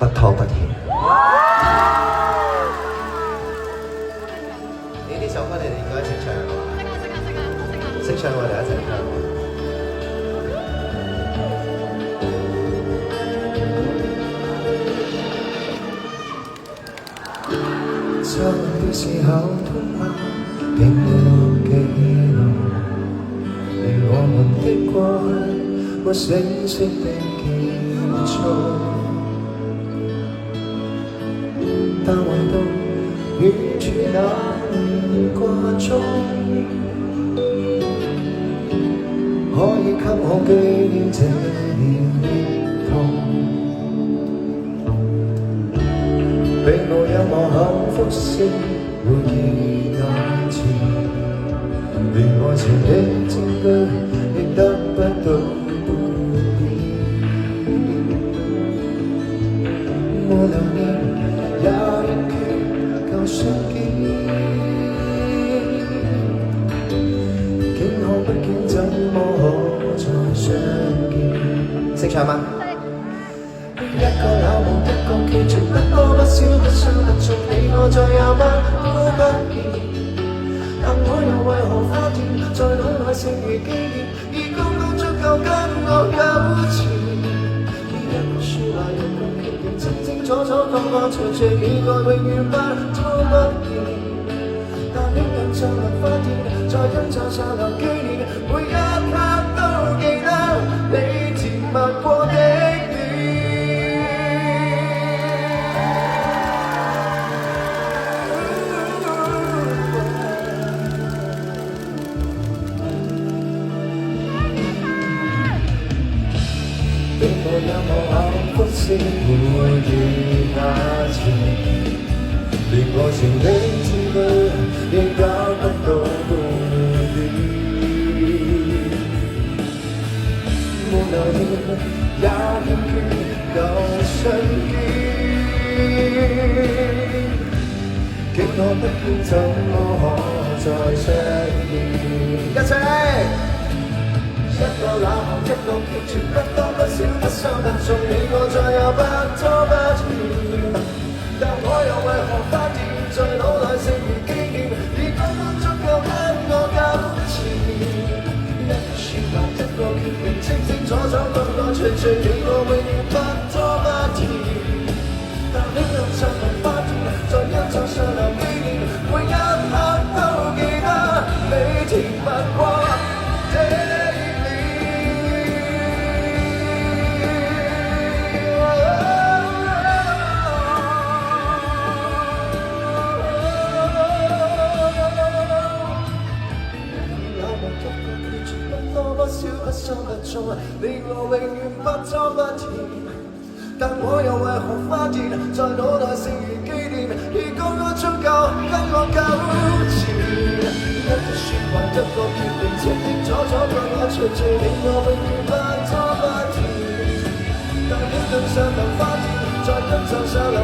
不拖不欠。呢首歌你哋應該識唱喎，識唱我哋一齊唱喎。周的時候通話，竟沒記錄，令我們的過去沒聲息的結束。但唯獨遠處那年掛鐘，可以給我紀念這年的痛。並無任何幸福是會記眼前，連愛情的證據亦得不到半點。沒留念也欠缺舊相見，竟看不見怎麼可再相見？識唱嗎？一個冷漠，一個決絕，不多不少，不傷不重，你我再也不可不見。但我又為何發現，在腦內剩餘紀念，已剛剛足夠跟我糾纏。呢一個説話，一個決定，清清楚楚，個個隨隨意外，永遠不拖不欠。但影印上能發現，在印象上能紀念，每一刻都記得你甜蜜過的。並無任何幸福是會遇眼前，連愛情的證據亦找不到半點。沒留念也欠缺舊相見，竟看不見怎麼可再相見？一齊！一個冷酷，一個決絕，不多不少，不傷不重，你我再也不拖不欠。但我又為何發現，在腦內剩餘紀念，已剛剛足夠跟我糾纏。一個説話，一個決定，清清楚楚，個個隨隨，你我永遠不拖不欠。但你又尚能發現，在印象上留紀念，每一刻都記得你甜蜜過這。不傷不重，你我永遠不拖不欠。但我又為何發現，在腦內剩餘紀念，已剛剛足夠跟我糾纏。一個説話，一個決定，清清楚楚，個個隨隨，你我永遠不拖不欠。但理論上能發現，在印象上能